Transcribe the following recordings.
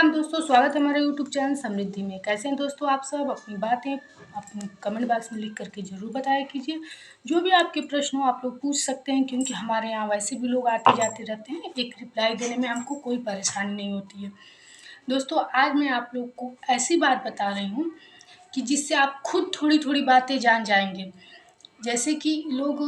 राम दोस्तों, स्वागत है हमारे यूट्यूब चैनल समृद्धि में। कैसे हैं दोस्तों आप सब? अपनी बातें अपने कमेंट बॉक्स में लिख करके ज़रूर बताया कीजिए। जो भी आपके प्रश्न हो आप लोग पूछ सकते हैं, क्योंकि हमारे यहाँ वैसे भी लोग आते जाते रहते हैं। एक रिप्लाई देने में हमको कोई परेशानी नहीं होती है। दोस्तों, आज मैं आप लोग को ऐसी बात बता रही हूँ कि जिससे आप खुद थोड़ी थोड़ी बातें जान जाएंगे। जैसे कि लोग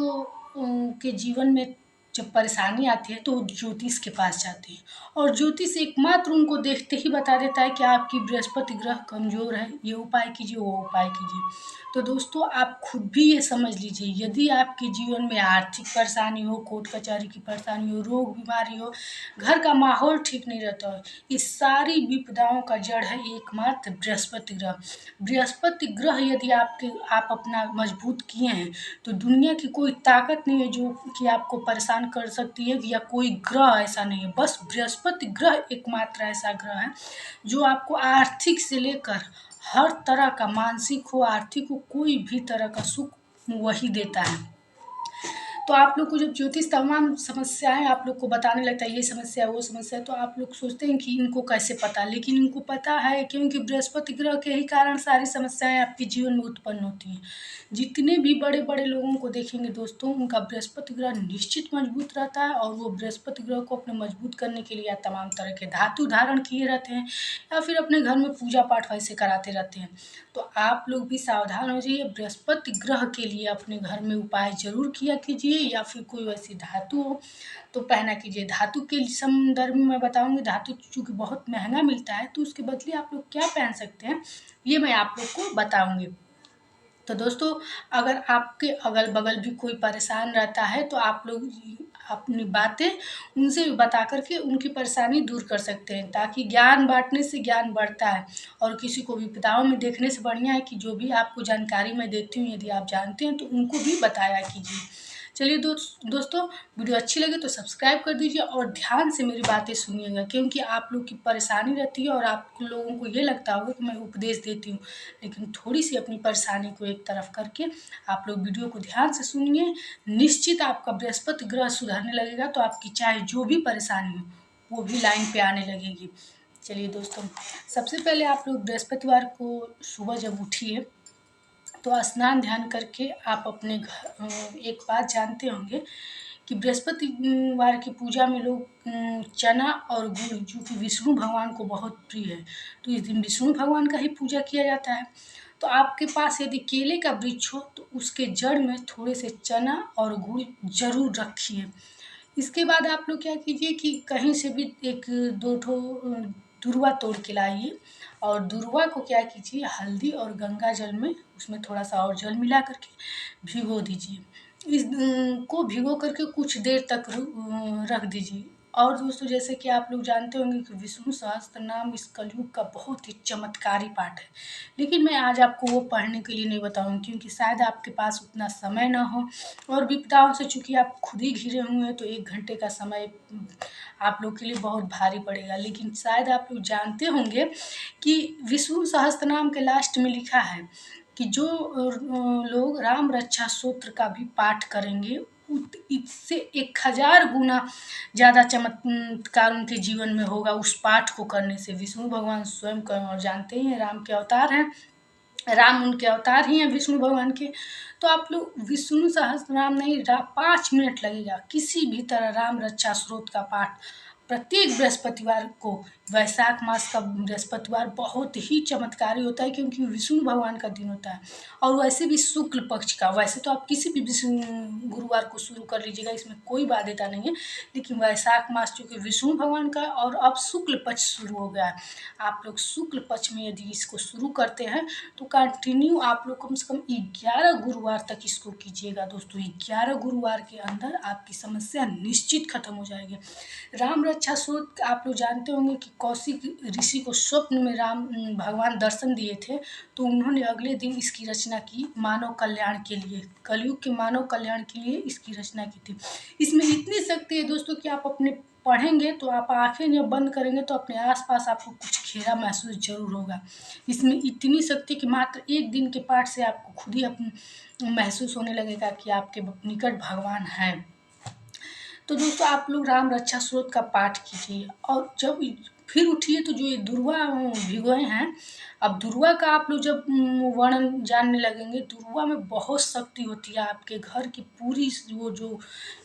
के जीवन में जब परेशानी आती है तो वो ज्योतिष के पास जाते हैं, और ज्योतिष एकमात्र उनको देखते ही बता देता है कि आपकी बृहस्पति ग्रह कमज़ोर है, ये उपाय कीजिए, वो उपाय कीजिए। तो दोस्तों, आप खुद भी ये समझ लीजिए, यदि आपके जीवन में आर्थिक परेशानी हो, कोर्ट कचहरी की परेशानी हो, रोग बीमारी हो, घर का माहौल ठीक नहीं रहता हो, इस सारी विपदाओं का जड़ है एकमात्र बृहस्पति ग्रह। बृहस्पति ग्रह यदि आप अपना मजबूत किए हैं तो दुनिया की कोई ताकत नहीं है जो कि आपको परेशान कर सकती है, या कोई ग्रह ऐसा नहीं है। बस बृहस्पति ग्रह एकमात्र ऐसा ग्रह है जो आपको आर्थिक से लेकर हर तरह का, मानसिक हो, आर्थिक हो, कोई भी तरह का सुख वही देता है। तो आप लोग को जब ज्योतिष तमाम समस्याएं आप लोग को बताने लगता है, ये समस्या है, वो समस्या है, तो आप लोग सोचते हैं कि इनको कैसे पता, लेकिन इनको पता है क्योंकि बृहस्पति ग्रह के ही कारण सारी समस्याएं आपके जीवन में उत्पन्न होती हैं। जितने भी बड़े बड़े लोगों को देखेंगे दोस्तों, उनका बृहस्पति ग्रह निश्चित मजबूत रहता है, और वो बृहस्पति ग्रह को अपने मजबूत करने के लिए तमाम तरह के धातु धारण किए रहते हैं, या फिर अपने घर में पूजा पाठ वैसे कराते रहते हैं। तो आप लोग भी सावधान हो जाइए, बृहस्पति ग्रह के लिए अपने घर में उपाय जरूर किया कीजिए, या फिर कोई वैसी धातु हो तो पहना कीजिए। धातु के संदर्भ में मैं बताऊंगी, धातु चूँकि बहुत महंगा मिलता है, तो उसके बदले आप लोग क्या पहन सकते हैं ये मैं आप लोग को बताऊंगी। तो दोस्तों, अगर आपके अगल बगल भी कोई परेशान रहता है तो आप लोग अपनी बातें उनसे बता करके उनकी परेशानी दूर कर सकते हैं, ताकि ज्ञान बांटने से ज्ञान बढ़ता है, और किसी को विपदाओं में देखने से बढ़िया है कि जो भी आपको जानकारी मैं देती हूँ, यदि आप जानते हैं तो उनको भी बताया कीजिए। चलिए दोस्तों, वीडियो अच्छी लगे तो सब्सक्राइब कर दीजिए और ध्यान से मेरी बातें सुनिएगा, क्योंकि आप लोग की परेशानी रहती है और आप लोगों को ये लगता होगा कि मैं उपदेश देती हूँ, लेकिन थोड़ी सी अपनी परेशानी को एक तरफ करके आप लोग वीडियो को ध्यान से सुनिए। निश्चित आपका बृहस्पति ग्रह सुधरने लगेगा, तो आपकी चाहे जो भी परेशानी हो वो भी लाइन पे आने लगेगी। चलिए दोस्तों, सबसे पहले आप लोग बृहस्पतिवार को सुबह जब उठिए तो स्नान ध्यान करके आप अपने घर, एक बात जानते होंगे कि बृहस्पतिवार की पूजा में लोग चना और गुड़, जो कि विष्णु भगवान को बहुत प्रिय है, तो इस दिन विष्णु भगवान का ही पूजा किया जाता है। तो आपके पास यदि केले का वृक्ष हो तो उसके जड़ में थोड़े से चना और गुड़ जरूर रखिए। इसके बाद आप लोग क्या कीजिए कि कहीं से भी एक दो ठो दुर्वा तोड़ के लाइए, और दुर्वा को क्या कीजिए, हल्दी और गंगा जल में उसमें थोड़ा सा और जल मिला करके भिगो दीजिए। इस को भिगो करके कुछ देर तक रख दीजिए। और दोस्तों, जैसे कि आप लोग जानते होंगे कि विष्णु सहस्त्र नाम इस कलयुग का बहुत ही चमत्कारी पाठ है, लेकिन मैं आज आपको वो पढ़ने के लिए नहीं बताऊंगी, क्योंकि शायद आपके पास उतना समय ना हो, और विपदाओं से चूंकि आप खुद ही घिरे हुए हैं तो 1 घंटे का समय आप लोग के लिए बहुत भारी पड़ेगा। लेकिन शायद आप लोग जानते होंगे कि विष्णु सहस्त्र नाम के लास्ट में लिखा है कि जो लोग राम रक्षा सूत्र का भी पाठ करेंगे इससे 1000 गुना ज़्यादा चमत्कार उनके जीवन में होगा उस पाठ को करने से। विष्णु भगवान स्वयं का, और जानते ही हैं, राम के अवतार हैं, राम उनके अवतार ही हैं विष्णु भगवान के। तो आप लोग विष्णु सहस्त्रनाम नहीं, 5 मिनट लगेगा, किसी भी तरह राम रक्षा स्रोत का पाठ प्रत्येक बृहस्पतिवार को, वैशाख मास का बृहस्पतिवार बहुत ही चमत्कारी होता है, क्योंकि विष्णु भगवान का दिन होता है, और वैसे भी शुक्ल पक्ष का। वैसे तो आप किसी भी विष्णु गुरुवार को शुरू कर लीजिएगा, इसमें कोई बाध्यता नहीं है, लेकिन वैशाख मास चूँकि विष्णु भगवान का, और अब शुक्ल पक्ष शुरू हो गया है, आप लोग शुक्ल पक्ष में यदि इसको शुरू करते हैं तो कंटिन्यू आप लोग कम से कम 11 गुरुवार तक इसको कीजिएगा। दोस्तों, 11 गुरुवार के अंदर आपकी समस्या निश्चित खत्म हो जाएगी। राम रक्षा सूत्र आप लोग जानते होंगे कि कौशिक ऋषि को स्वप्न में राम भगवान दर्शन दिए थे, तो उन्होंने अगले दिन इसकी रचना की, मानव कल्याण के लिए, कलयुग के मानव कल्याण के लिए इसकी रचना की थी। इसमें इतनी शक्ति है दोस्तों कि आप अपने पढ़ेंगे तो आप आंखें जब बंद करेंगे तो अपने आसपास आपको कुछ घेरा महसूस जरूर होगा। इसमें इतनी शक्ति कि मात्र 1 दिन के पाठ से आपको खुद ही महसूस होने लगेगा कि आपके निकट भगवान हैं। तो दोस्तों, आप लोग राम रक्षा स्रोत का पाठ कीजिए, और जब फिर उठिए तो जो ये दुर्वा भिगोए हैं, अब दुर्वा का आप लोग जब वर्णन जानने लगेंगे, दुर्वा में बहुत शक्ति होती है, आपके घर की पूरी वो जो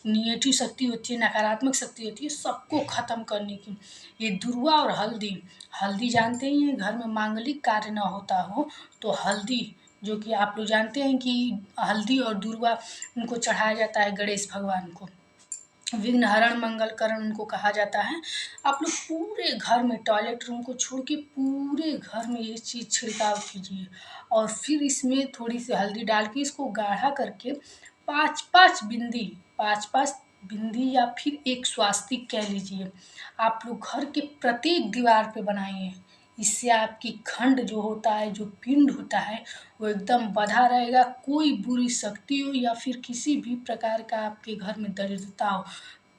निगेटिव शक्ति होती है, नकारात्मक शक्ति होती है, सबको ख़त्म करने की। ये दुर्वा और हल्दी, हल्दी जानते ही हैं, घर में मांगलिक कार्य ना होता हो तो हल्दी, जो कि आप लोग जानते हैं कि हल्दी और दुर्वा उनको चढ़ाया जाता है गणेश भगवान को, विघ्नहरण मंगलकरण उनको कहा जाता है। आप लोग पूरे घर में, टॉयलेट रूम को छोड़ के पूरे घर में ये चीज़ छिड़काव कीजिए और फिर इसमें थोड़ी सी हल्दी डाल के इसको गाढ़ा करके 5-5 बिंदी, 5-5 बिंदी या फिर एक स्वास्तिक कह लीजिए, आप लोग घर के प्रत्येक दीवार पे बनाइए। इससे आपकी खंड जो होता है, जो पिंड होता है, वो एकदम बँधा रहेगा। कोई बुरी शक्ति हो या फिर किसी भी प्रकार का आपके घर में दरिद्रता हो,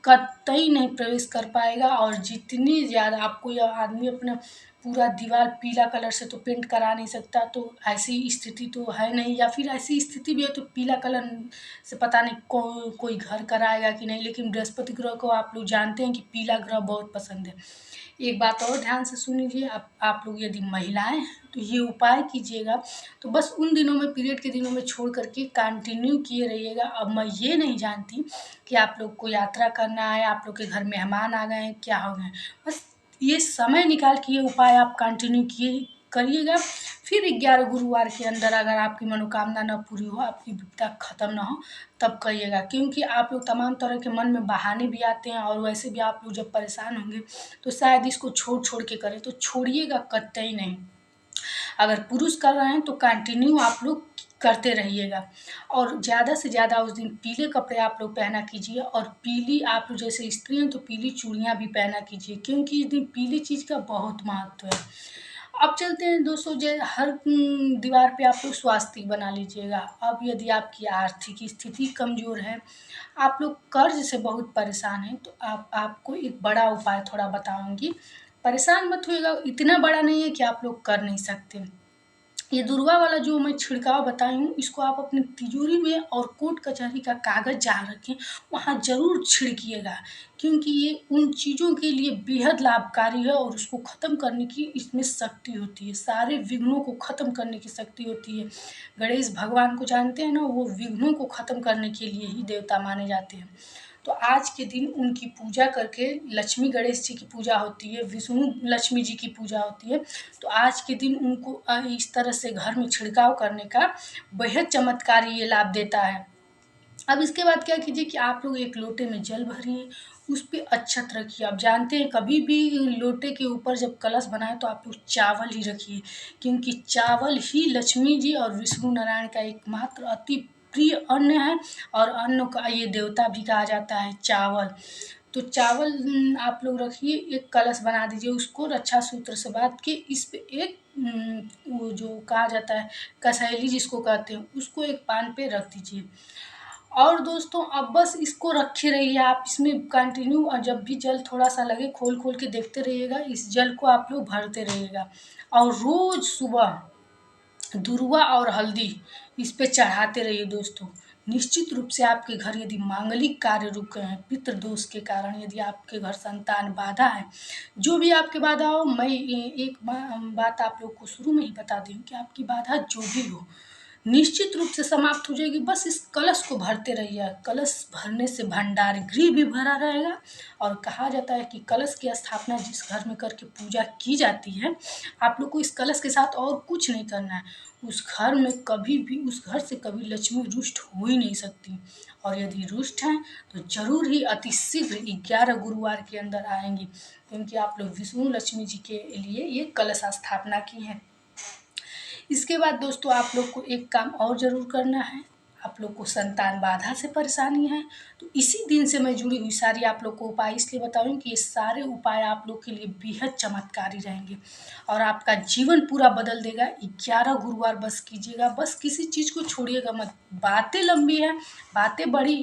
कतई नहीं प्रवेश कर पाएगा। और जितनी ज़्यादा आपको यह आदमी अपना पूरा दीवार पीला कलर से तो पेंट करा नहीं सकता, तो ऐसी स्थिति तो है नहीं, या फिर ऐसी स्थिति भी है तो पीला कलर से पता नहीं कोई घर कराएगा कि नहीं, लेकिन बृहस्पति ग्रह को आप लोग जानते हैं कि पीला ग्रह बहुत पसंद है। एक बात और ध्यान से सुन लीजिए, आप लोग यदि महिलाएं तो ये उपाय कीजिएगा, तो बस उन दिनों में, पीरियड के दिनों में छोड़ करके कंटिन्यू किए रहिएगा। अब मैं ये नहीं जानती कि आप लोग को यात्रा करना है, आप लोग के घर मेहमान आ गए हैं, क्या हो गए, बस ये समय निकाल के ये उपाय आप कंटिन्यू किए करिएगा। फिर 11 गुरुवार के अंदर अगर आपकी मनोकामना न पूरी हो, आपकी विपदा खत्म ना हो, तब करिएगा। क्योंकि आप लोग तमाम तरह के मन में बहाने भी आते हैं, और वैसे भी आप लोग जब परेशान होंगे तो शायद इसको छोड़ छोड़ के करें, तो छोड़िएगा कतई नहीं। अगर पुरुष कर रहे हैं तो कंटिन्यू आप लोग करते रहिएगा। और ज़्यादा से ज़्यादा उस दिन पीले कपड़े आप लोग पहना कीजिए, और पीली, आप लोग जैसे स्त्री हैं तो पीली चूड़ियाँ भी पहना कीजिए, क्योंकि इस दिन पीली चीज़ का बहुत महत्व है। अब चलते हैं दोस्तों, जो हर दीवार पे आप लोग स्वास्तिक बना लीजिएगा। अब यदि आपकी आर्थिक स्थिति कमज़ोर है, आप लोग कर्ज से बहुत परेशान हैं, तो आपको एक बड़ा उपाय थोड़ा बताऊंगी। परेशान मत होइएगा, इतना बड़ा नहीं है कि आप लोग कर नहीं सकते। ये दुर्वा वाला जो मैं छिड़काव बताई हूँ, इसको आप अपनी तिजोरी में और कोर्ट कचहरी का कागज़ जहाँ रखें वहाँ ज़रूर छिड़किएगा, क्योंकि ये उन चीज़ों के लिए बेहद लाभकारी है और उसको ख़त्म करने की इसमें शक्ति होती है, सारे विघ्नों को ख़त्म करने की शक्ति होती है। गणेश भगवान को जानते हैं ना, वो विघ्नों को ख़त्म करने के लिए ही देवता माने जाते हैं। तो आज के दिन उनकी पूजा करके, लक्ष्मी गणेश जी की पूजा होती है, विष्णु लक्ष्मी जी की पूजा होती है, तो आज के दिन उनको इस तरह से घर में छिड़काव करने का बेहद चमत्कारी ये लाभ देता है। अब इसके बाद क्या कीजिए कि आप लोग एक लोटे में जल भरिए, उस पे अक्षत रखिए। आप जानते हैं कभी भी लोटे के ऊपर जब कलश बनाए तो आप लोग चावल ही रखिए, क्योंकि चावल ही लक्ष्मी जी और विष्णु नारायण का एकमात्र अति प्रिय अन्न है, और अन्न का ये देवता भी कहा जाता है चावल। तो चावल आप लोग रखिए, एक कलश बना दीजिए, उसको रक्षा सूत्र से बांध के इस पे एक वो जो कहा जाता है कसैली जिसको कहते हैं, उसको एक पान पे रख दीजिए। और दोस्तों अब बस इसको रखे रहिए आप, इसमें कंटिन्यू, और जब भी जल थोड़ा सा लगे खोल खोल के देखते रहिएगा, इस जल को आप लोग भरते रहिएगा। और रोज़ सुबह दुर्वा और हल्दी इस पे चढ़ाते रहिए दोस्तों। निश्चित रूप से आपके घर यदि मांगलिक कार्य रुक गए हैं, पितृ दोष के कारण, यदि आपके घर संतान बाधा है, जो भी आपके बाधा हो, मैं एक बात आप लोग को शुरू में ही बता दूं कि आपकी बाधा जो भी हो निश्चित रूप से समाप्त हो जाएगी। बस इस कलश को भरते रहिए, कलश भरने से भंडार गृह भी भरा रहेगा। और कहा जाता है कि कलश की स्थापना जिस घर में करके पूजा की जाती है, आप लोग को इस कलश के साथ और कुछ नहीं करना है, उस घर में कभी भी, उस घर से कभी लक्ष्मी रुष्ट हो ही नहीं सकती। और यदि रुष्ट हैं तो जरूर ही अति शीघ्र 11 गुरुवार के अंदर आएंगी, क्योंकि आप लोग विष्णु लक्ष्मी जी के लिए ये कलश स्थापना की है। इसके बाद दोस्तों आप लोग को एक काम और ज़रूर करना है। आप लोग को संतान बाधा से परेशानी है, तो इसी दिन से मैं जुड़ी हुई सारी आप लोग को उपाय इसलिए बता रही हूँ कि ये सारे उपाय आप लोग के लिए बेहद चमत्कारी रहेंगे और आपका जीवन पूरा बदल देगा। 11 गुरुवार बस कीजिएगा, बस किसी चीज़ को छोड़िएगा मत। बातें लंबी हैं, बातें बड़ी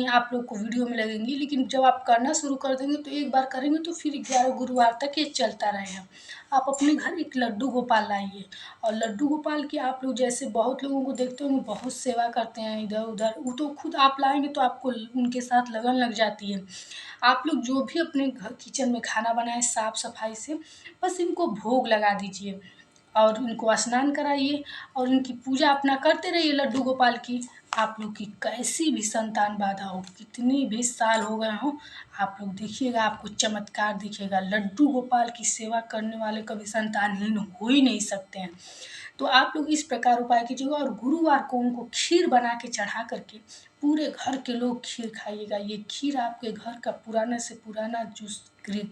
आप लोग को वीडियो में लगेंगी, लेकिन जब आप करना शुरू कर देंगे तो एक बार करेंगे तो फिर 11 गुरुवार तक ये चलता रहेगा। आप अपने घर एक लड्डू गोपाल लाइए, और लड्डू गोपाल की आप लोग जैसे बहुत लोगों को देखते होंगे बहुत सेवा करते करते हैं इधर-उधर, वो तो खुद आप लाएँगे तो आपको उनके साथ लगन लग जाती है। आप लोग जो भी अपने किचन में खाना बनाएँ साफ-सफाई से, बस इनको भोग लगा दीजिए और इनको स्नान कराइए और इनकी पूजा अपना करते रहिए लड्डू गोपाल की। आप लोग की कैसी भी संतान बाधा हो, कितनी भी साल हो गए हों, आप लोग देखिएगा आपको चमत्कार दिखेगा। लड्डू गोपाल की सेवा करने वाले कभी संतानहीन हो ही नहीं सकते हैं। तो आप लोग इस प्रकार उपाय कीजिएगा और गुरुवार को उनको खीर बना के चढ़ा करके पूरे घर के लोग खीर खाइएगा। ये खीर आपके घर का पुराना से पुराना जो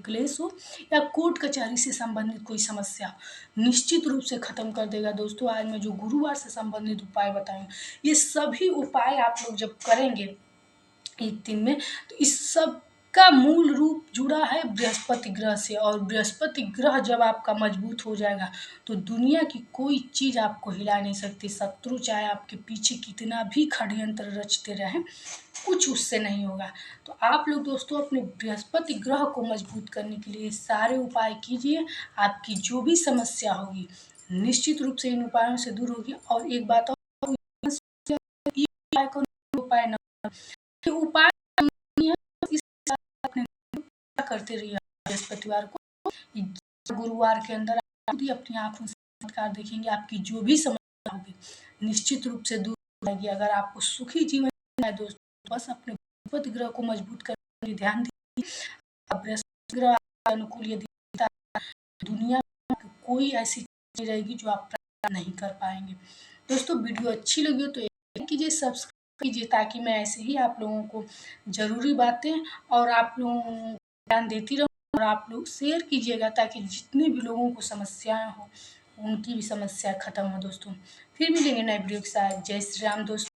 क्लेश हो या कोर्ट कचहरी से संबंधित कोई समस्या हो, निश्चित रूप से खत्म कर देगा। दोस्तों, आज मैं जो गुरुवार से संबंधित उपाय बताई, ये सभी उपाय आप लोग जब करेंगे एक दिन में, तो इस सब का मूल रूप जुड़ा है बृहस्पति ग्रह से और बृहस्पति ग्रह जब आपका मजबूत हो जाएगा तो दुनिया की कोई चीज़ आपको हिला नहीं सकती। शत्रु चाहे आपके पीछे कितना भी षड्यंत्र रचते रहें, कुछ उससे नहीं होगा। तो आप लोग दोस्तों अपने बृहस्पति ग्रह को मजबूत करने के लिए सारे उपाय कीजिए। आपकी जो भी समस्या होगी निश्चित रूप से इन उपायों से दूर होगी। और एक बात और, ये उपाय को उपाय न ये उपाय नहीं है, इस अपने करते रहिए बृहस्पतिवार को। गुरुवार के अंदर आप भी अपनी आँखों से चमत्कार देखेंगे। आपकी जो भी समस्या होगी निश्चित रूप से दूर हो जाएगी। अगर आपको सुखी जीवन जीना है दोस्तों, बस अपने बृहस्पति ग्रह को मजबूत करने में ध्यान दीजिए। बृहस्पति ग्रह आपके अनुकूल यदि होता है, दुनिया में कोई ऐसी चीज़ नहीं रहेगी जो आप प्राप्त नहीं कर पाएँगे। दोस्तों, वीडियो अच्छी लगी हो तो लाइक कीजिए, सब्सक्राइब कीजिए ताकि मैं ऐसे ही आप लोगों को ज़रूरी बातें और आप लोगों को ज्ञान देती रहूँ। और आप लोग शेयर कीजिएगा ताकि जितने भी लोगों को समस्याएँ हों, उनकी भी समस्या खत्म हो दोस्तों। फिर मिलेंगे नए वीडियो के साथ। जय श्री राम दोस्तों।